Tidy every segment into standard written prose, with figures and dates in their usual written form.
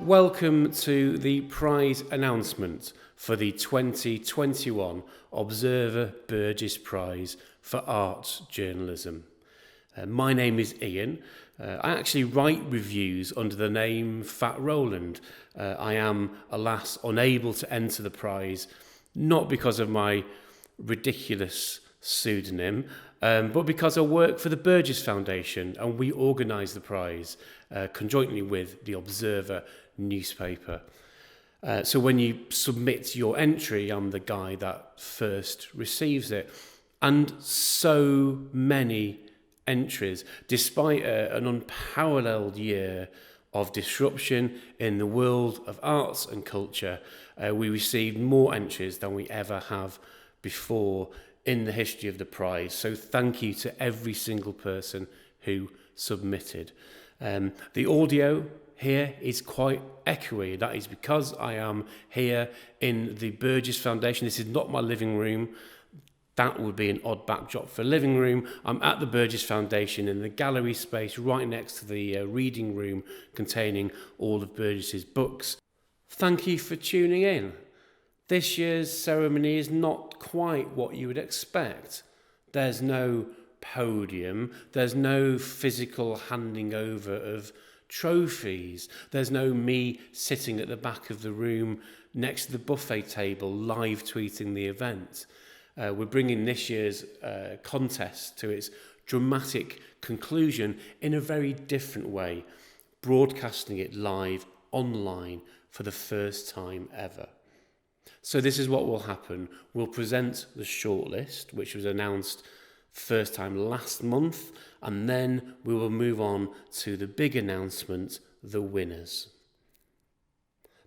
Welcome to the prize announcement for the 2021 Observer Burgess Prize for Arts Journalism. My name is Ian. I actually write reviews under the name Fat Roland. I am, alas, unable to enter the prize, not because of my ridiculous pseudonym, but because I work for the Burgess Foundation and we organise the prize conjointly with the Observer newspaper. So when you submit your entry, I'm the guy that first receives it. And so many entries, despite an unparalleled year of disruption in the world of arts and culture, we received more entries than we ever have before in the history of the prize. So thank you to every single person who submitted. The audio here is quite echoey. That is because I am here in the Burgess Foundation. This is not my living room. That would be an odd backdrop for a living room. I'm at the Burgess Foundation in the gallery space right next to the reading room containing all of Burgess's books. Thank you for tuning in. This year's ceremony is not quite what you would expect. There's no podium. There's no physical handing over of trophies. There's no me sitting at the back of the room next to the buffet table live tweeting the event. We're bringing this year's contest to its dramatic conclusion in a very different way, broadcasting it live online for the first time ever. So this is what will happen. We'll present the shortlist, which was announced first time last month, and then we will move on to the big announcement, the winners.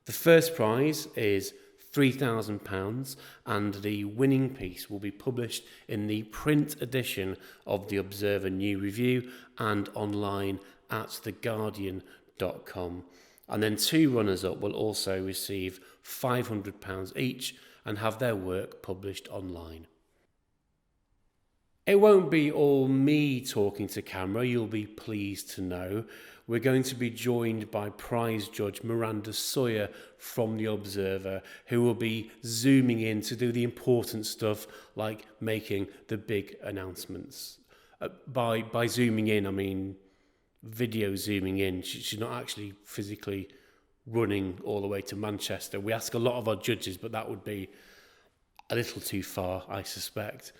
The first prize is £3,000 and the winning piece will be published in the print edition of the Observer New Review and online at theguardian.com. And then two runners-up will also receive £500 each and have their work published online. It won't be all me talking to camera, you'll be pleased to know. We're going to be joined by prize judge Miranda Sawyer from The Observer, who will be zooming in to do the important stuff like making the big announcements. By zooming in, I mean video zooming in. She's not actually physically running all the way to Manchester. We ask a lot of our judges, but that would be a little too far, I suspect.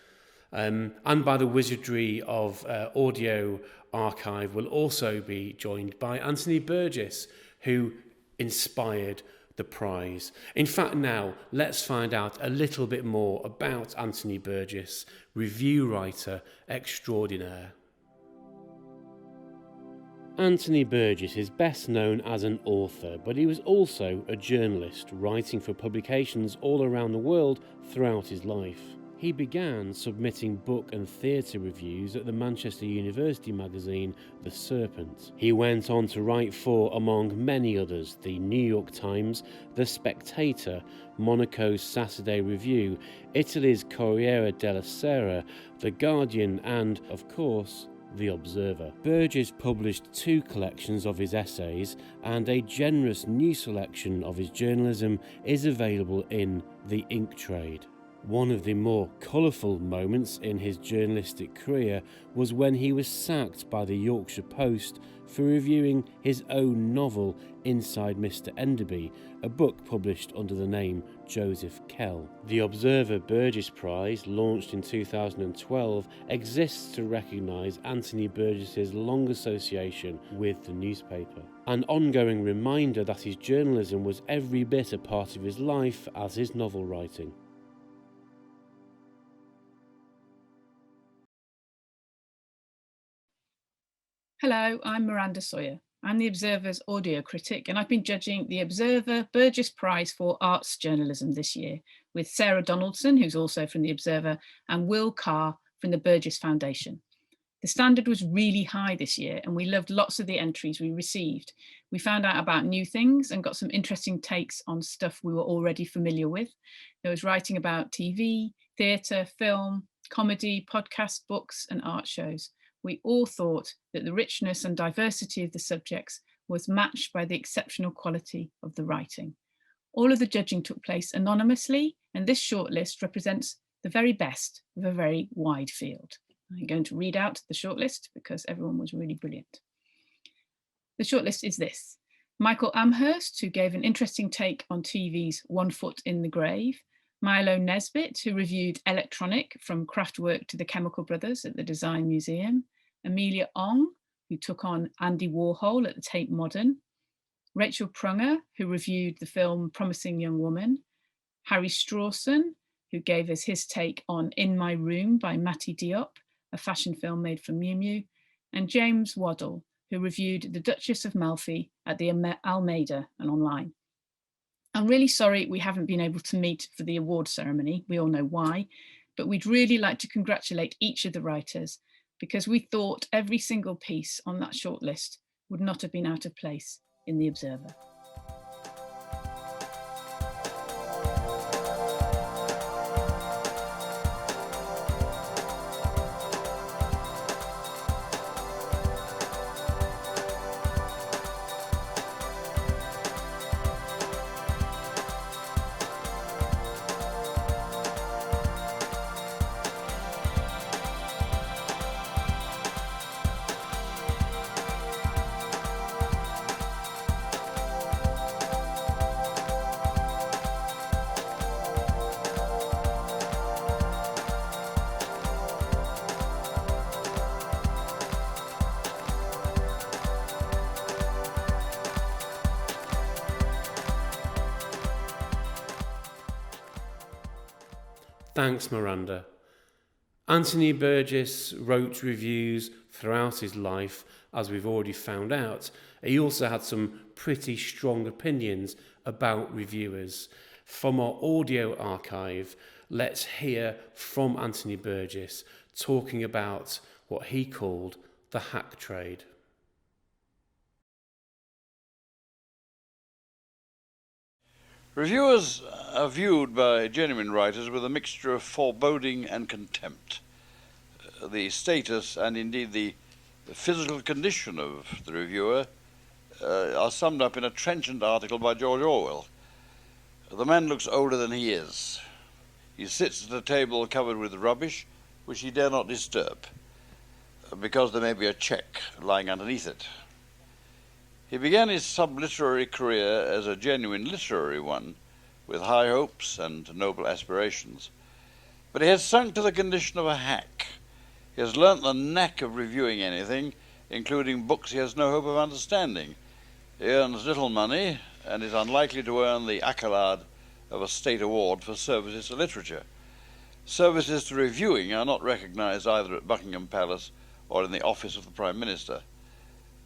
And by the wizardry of audio archive, we'll also be joined by Anthony Burgess, who inspired the prize. In fact, now let's find out a little bit more about Anthony Burgess, review writer extraordinaire. Anthony Burgess is best known as an author, but he was also a journalist, writing for publications all around the world throughout his life. He began submitting book and theatre reviews at the Manchester University magazine The Serpent. He went on to write for, among many others, the New York Times, The Spectator, Monaco's Saturday Review, Italy's Corriere della Sera, The Guardian and, of course, The Observer. Burgess published 2 collections of his essays, and a generous new selection of his journalism is available in The Ink Trade. One of the more colourful moments in his journalistic career was when he was sacked by the Yorkshire Post for reviewing his own novel Inside Mr. Enderby, a book published under the name Joseph Kell. The Observer Burgess Prize, launched in 2012, exists to recognise Anthony Burgess's long association with the newspaper. An ongoing reminder that his journalism was every bit a part of his life as his novel writing. Hello, I'm Miranda Sawyer. I'm the Observer's audio critic, and I've been judging the Observer Burgess Prize for Arts Journalism this year with Sarah Donaldson, who's also from the Observer, and Will Carr from the Burgess Foundation. The standard was really high this year, and we loved lots of the entries we received. We found out about new things and got some interesting takes on stuff we were already familiar with. There was writing about TV, theatre, film, comedy, podcasts, books, and art shows. We all thought that the richness and diversity of the subjects was matched by the exceptional quality of the writing. All of the judging took place anonymously, and this shortlist represents the very best of a very wide field. I'm going to read out the shortlist because everyone was really brilliant. The shortlist is this: Michael Amherst, who gave an interesting take on TV's One Foot in the Grave; Milo Nesbitt, who reviewed Electronic from Kraftwerk to the Chemical Brothers at the Design Museum; Amelia Ong, who took on Andy Warhol at the Tate Modern; Rachel Prunger, who reviewed the film Promising Young Woman; Harry Strawson, who gave us his take on In My Room by Mati Diop, a fashion film made for Miu Miu; and James Waddell, who reviewed The Duchess of Malfi at the Almeida and online. I'm really sorry we haven't been able to meet for the award ceremony. We all know why, but we'd really like to congratulate each of the writers, because we thought every single piece on that shortlist would not have been out of place in the Observer. Thanks, Miranda. Anthony Burgess wrote reviews throughout his life, as we've already found out. He also had some pretty strong opinions about reviewers. From our audio archive, let's hear from Anthony Burgess talking about what he called the hack trade. Reviewers are viewed by genuine writers with a mixture of foreboding and contempt. The status and indeed the physical condition of the reviewer are summed up in a trenchant article by George Orwell. The man looks older than he is. He sits at a table covered with rubbish which he dare not disturb, because there may be a cheque lying underneath it. He began his sub-literary career as a genuine literary one, with high hopes and noble aspirations. But he has sunk to the condition of a hack. He has learnt the knack of reviewing anything, including books he has no hope of understanding. He earns little money and is unlikely to earn the accolade of a state award for services to literature. Services to reviewing are not recognised either at Buckingham Palace or in the office of the Prime Minister.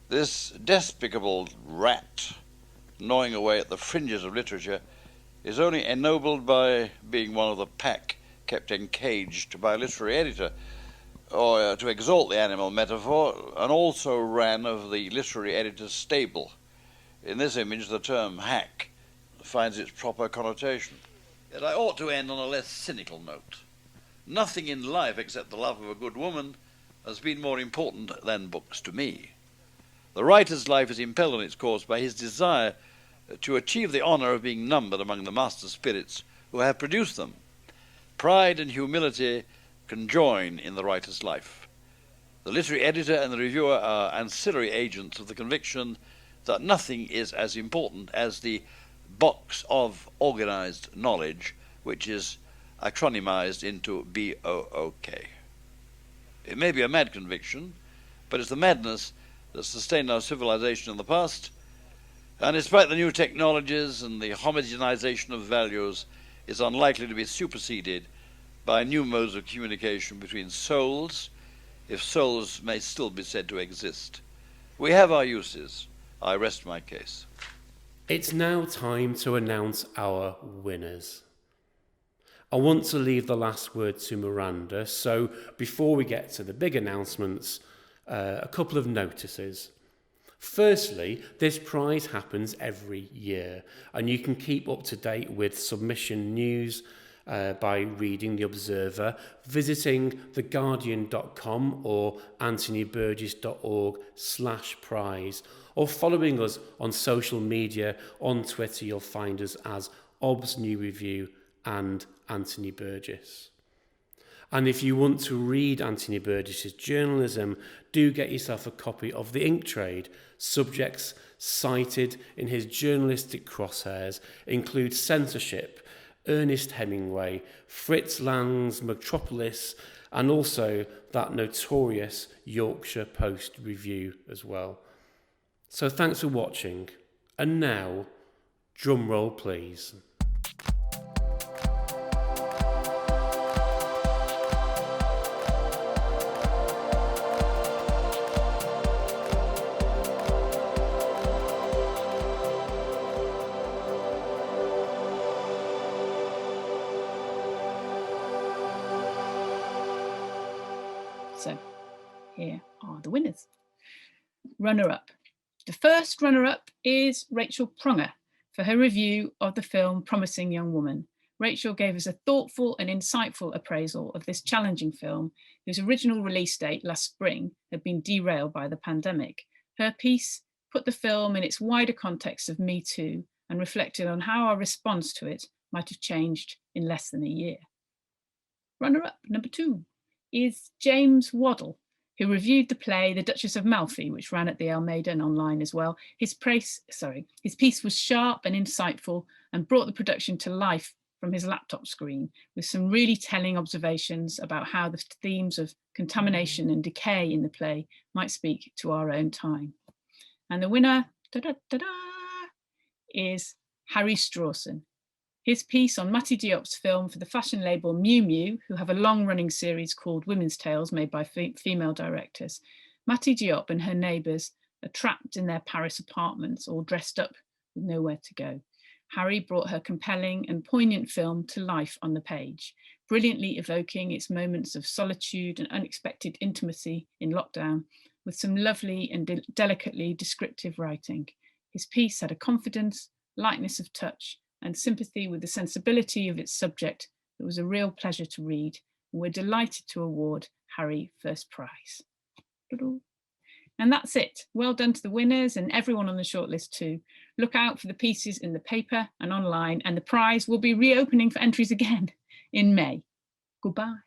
This despicable rat, gnawing away at the fringes of literature, is only ennobled by being one of the pack kept encaged by a literary editor, or, to exalt the animal metaphor, an also-ran of the literary editor's stable. In this image, the term hack finds its proper connotation. Yet I ought to end on a less cynical note. Nothing in life except the love of a good woman has been more important than books to me. The writer's life is impelled on its course by his desire to achieve the honour of being numbered among the master spirits who have produced them. Pride and humility conjoin in the writer's life. The literary editor and the reviewer are ancillary agents of the conviction that nothing is as important as the box of organised knowledge, which is acronymized into BOOK. It may be a mad conviction, but it's the madness that sustained our civilization in the past, and despite the new technologies and the homogenization of values, is unlikely to be superseded by new modes of communication between souls, if souls may still be said to exist. We have our uses. I rest my case. It's now time to announce our winners. I want to leave the last word to Miranda, so before we get to the big announcements, a couple of notices. Firstly, this prize happens every year, and you can keep up to date with submission news by reading The Observer, visiting theguardian.com or anthonyburgess.org/prize, or following us on social media. On Twitter, you'll find us as Obs New Review and Anthony Burgess. And if you want to read Anthony Burgess's journalism, do get yourself a copy of The Ink Trade. Subjects cited in his journalistic crosshairs include censorship, Ernest Hemingway, Fritz Lang's Metropolis, and also that notorious Yorkshire Post review as well. So thanks for watching, and now, drum roll please. So here are the winners. Runner-up. The first runner-up is Rachel Pronger for her review of the film Promising Young Woman. Rachel gave us a thoughtful and insightful appraisal of this challenging film, whose original release date last spring had been derailed by the pandemic. Her piece put the film in its wider context of Me Too and reflected on how our response to it might have changed in less than a year. Runner-up number 2 is James Waddle, who reviewed the play The Duchess of Malfi, which ran at the Almeida and online as well. His piece was sharp and insightful and brought the production to life from his laptop screen, with some really telling observations about how the themes of contamination and decay in the play might speak to our own time. And the winner is Harry Strawson. His piece on Matty Diop's film for the fashion label Miu Miu, who have a long-running series called Women's Tales made by female directors. Matty Diop and her neighbours are trapped in their Paris apartments, all dressed up with nowhere to go. Harry brought her compelling and poignant film to life on the page, brilliantly evoking its moments of solitude and unexpected intimacy in lockdown, with some lovely and delicately descriptive writing. His piece had a confidence, lightness of touch, and sympathy with the sensibility of its subject that was a real pleasure to read, and we're delighted to award Harry first prize. And that's it. Well done to the winners and everyone on the shortlist too. Look out for the pieces in the paper and online, and the prize will be reopening for entries again in May. Goodbye.